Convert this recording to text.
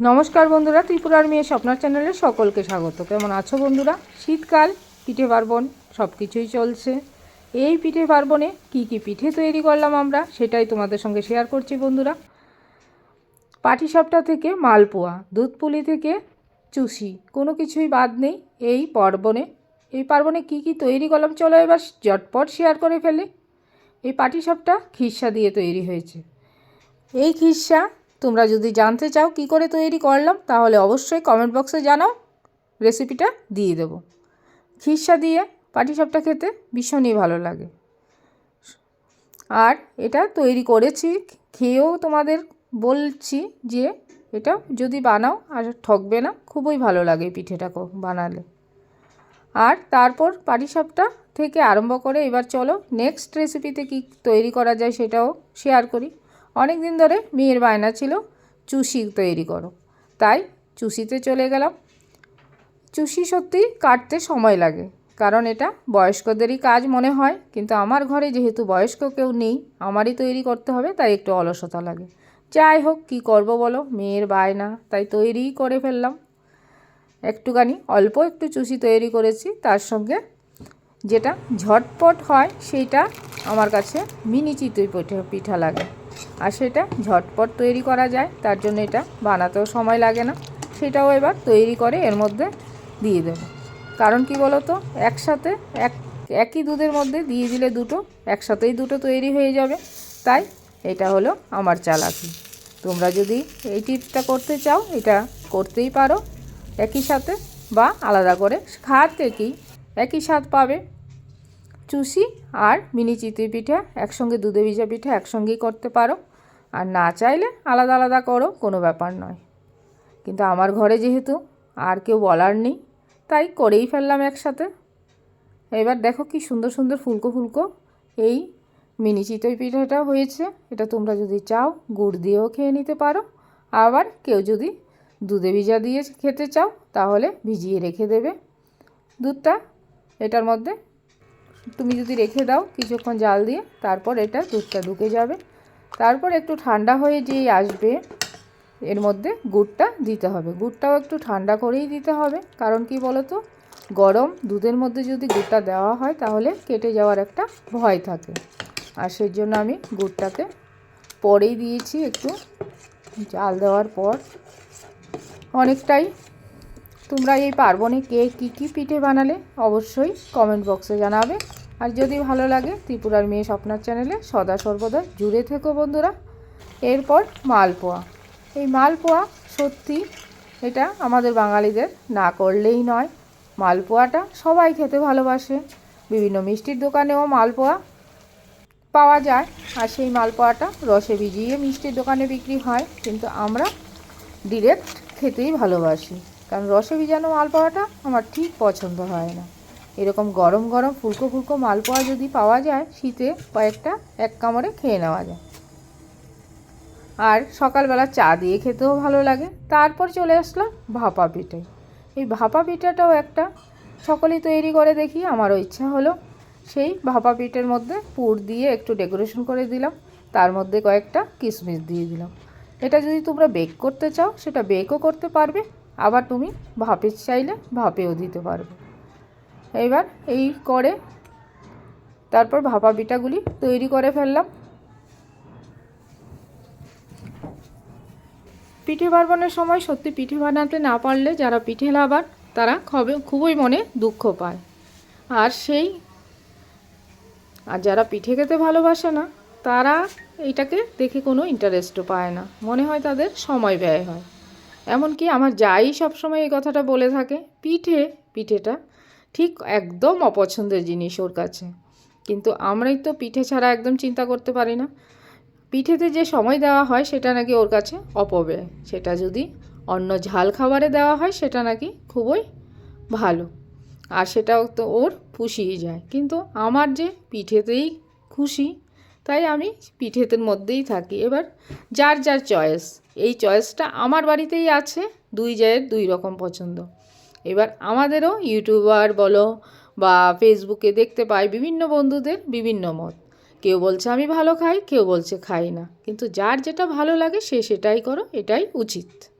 নমস্কার বন্ধুরা, ত্রিপুরার মেয়ে স্বপ্নার চ্যানেলে সকলকে স্বাগত। কেমন আছো বন্ধুরা? শীতকাল, পিঠে পার্বণ সব কিছুই চলছে। এই পিঠে পার্বণে কি কি পিঠে তৈরি করলাম আমরা, সেটাই তোমাদের সঙ্গে শেয়ার করছি বন্ধুরা। পাটিসাপটা থেকে মালপোয়া, দুধ পুলি থেকে চুষি, কোনো কিছুই বাদ নেই এই পার্বণে কি কি তৈরি করলাম চলো এবার ঝটপট শেয়ার করে ফেলি। এই পাটিসাপটা খিরসা দিয়ে তৈরি হয়েছে। এই খিরসা তোমরা যদি জানতে চাও কি করে তৈরি করলাম, তাহলে অবশ্যই কমেন্ট বক্সে জানাও, রেসিপিটা দিয়ে দেবো। খিরসা দিয়ে পাটিসাপটা খেতে ভীষণই ভালো লাগে। আর এটা তৈরি করেছি, খেয়েও তোমাদের বলছি যে এটা যদি বানাও আর ঠকবে না, খুবই ভালো লাগে পিঠেটাকে বানালে। আর তারপর পাটিসাপটা থেকে আরম্ভ করে এবার চলো নেক্সট রেসিপিতে কি তৈরি করা যায় সেটাও শেয়ার করি। অনেক দিন ধরে মেয়ের বায়না ছিল চুষি তৈরি করো, তাই চুষিতে চলে গেলাম। চুষি সত্যি কাটতে সময় লাগে, কারণ এটা বয়স্কদেরই কাজ মনে হয়, কিন্তু আমার ঘরে যেহেতু বয়স্ক কেউ নেই, আমারই তৈরি করতে হবে, তাই একটু অলসতা লাগে। যাই হোক, কী করবো বলো, মেয়ের বায়না, তাই তৈরিই করে ফেললাম। একটুখানি অল্প একটু চুষি তৈরি করেছি, তার সঙ্গে যেটা ঝটপট হয় সেইটা আমার কাছে মিনি চিতই পিঠা লাগে, আর সেটা ঝটপট তৈরি করা যায়, তার জন্য এটা বানাতেও সময় লাগে না। সেটাও এবার তৈরি করে এর মধ্যে দিয়ে দেবো। কারণ কি বলো তো, একসাথে একই দুধের মধ্যে দিয়ে দিলে দুটো একসাথেই দুটো তৈরি হয়ে যাবে, তাই এটা হলো আমার চালাকি। তোমরা যদি এই টিপসটা করতে চাও, এটা করতেই পারো একই সাথে, বা আলাদা করে খাওয়ার থেকেই একই স্বাদ পাবে। চুষি আর মিনি চিতই পিঠা একসঙ্গে, দুধে ভিজা পিঠা একসঙ্গেই করতে পারো, আর না চাইলে আলাদা আলাদা করো, কোনো ব্যাপার নয়। কিন্তু আমার ঘরে যেহেতু আর কেউ বলার নেই, তাই করেই ফেললাম একসাথে। এবার দেখো কি সুন্দর সুন্দর ফুলকো ফুলকো এই মিনি চিতই পিঠাটা হয়েছে। এটা তোমরা যদি চাও গুড় দিয়েও খেয়ে নিতে পারো, আবার কেউ যদি দুধে ভিজা দিয়ে খেতে চাও তাহলে ভিজিয়ে রেখে দেবে দুধটা। এটার মধ্যে তুমি যদি রেখে দাও কিছুক্ষণ জাল দিয়ে, তারপর এটা দুধটা ঢুকে যাবে। তারপর একটু ঠান্ডা হয়ে যেই আসবে, এর মধ্যে গুড়টা দিতে হবে। গুড়টাও একটু ঠান্ডা করেই দিতে হবে, কারণ কি বলো তো, গরম দুধের মধ্যে যদি গুড়টা দেওয়া হয় তাহলে কেটে যাওয়ার একটা ভয় থাকে, আর সেই জন্য আমি গুড়টাকে পরেই দিয়েছি, একটু জাল দেওয়ার পর। অনেকটাই তোমরা এই পার্বণে কে কী কী পিঠে বানালে অবশ্যই কমেন্ট বক্সে জানাবে। আর যদি ভালো লাগে ত্রিপুরার মেয়ে স্বপ্নার চ্যানেলে সদা সর্বদা জুড়ে থেকো বন্ধুরা। এরপর মালপোয়া। এই মালপোয়া সত্যি এটা আমাদের বাঙালিদের না করলেই নয়। মালপোয়াটা সবাই খেতে ভালোবাসে, বিভিন্ন মিষ্টির দোকানেও মালপোয়া পাওয়া যায়, আর সেই মালপোয়াটা রসে ভিজিয়ে মিষ্টির দোকানে বিক্রি হয়, কিন্তু আমরা ডিরেক্ট খেতেই ভালোবাসি, কারণ রসে ভিজানো মালপোয়াটা আমার ঠিক পছন্দ হয় না। এরকম গরম গরম ফুলকো ফুলকো মালপোয়া যদি পাওয়া যায় শীতে, কয়েকটা এক কামড়ে খেয়ে নেওয়া যায়, আর সকালবেলা চা দিয়ে খেতেও ভালো লাগে। তারপর চলে আসলাম ভাপা পিঠে। এই ভাপা পিঠাটাও একটা সকলেই তৈরি করে দেখি, আমারও ইচ্ছা হলো। সেই ভাপা পিঠের মধ্যে পুর দিয়ে একটু ডেকোরেশন করে দিলাম, তার মধ্যে কয়েকটা কিশমিশ দিয়ে দিলাম। এটা যদি তোমরা বেক করতে চাও সেটা বেকও করতে পারবে, আবার তুমি ভাপে চাইলে ভাপেও দিতে পারবে। এবার এই করে তারপর ভাপা পিঠাগুলি তৈরি করে ফেললাম। পিঠে পার্বণের সময় সত্যি পিঠে বানাতে না পারলে যারা পিঠে লাভার তারা খুবই মনে দুঃখ পায়, আর যারা পিঠে খেতে ভালোবাসে না তারা এইটাকে দেখে কোনো ইন্টারেস্টও পায় না, মনে হয় তাদের সময় ব্যয় হয়। এমনকি আমার যাই সবসময় এই কথাটা বলে থাকে, পিঠেটা ঠিক একদম অপছন্দের জিনিস ওর কাছে। কিন্তু আমরাই তো পিঠে ছাড়া একদম চিন্তা করতে পারি না। পিঠেতে যে সময় দেওয়া হয় সেটা নাকি ওর কাছে অপব্যয়, সেটা যদি অন্য ঝাল খাবারে দেওয়া হয় সেটা নাকি খুবই ভালো, আর সেটাও তো ওর পুষিয়ে যায়। কিন্তু আমার যে পিঠেতেই খুশি, তাই আমি পিঠেতের মধ্যেই থাকি। এবার যার যার চয়েস, এই চয়েসটা আমার বাড়িতেই আছে, দুই জায়ের দুই রকম পছন্দ। এবার আমাদেরও ইউটিউবার বলো বা ফেসবুকে দেখতে পাই বিভিন্ন বন্ধুদের বিভিন্ন মত, কেউ বলছে আমি ভালো খাই, কেউ বলছে খাই না, কিন্তু যার যেটা ভালো লাগে সে সেটাই করো, এটাই উচিত।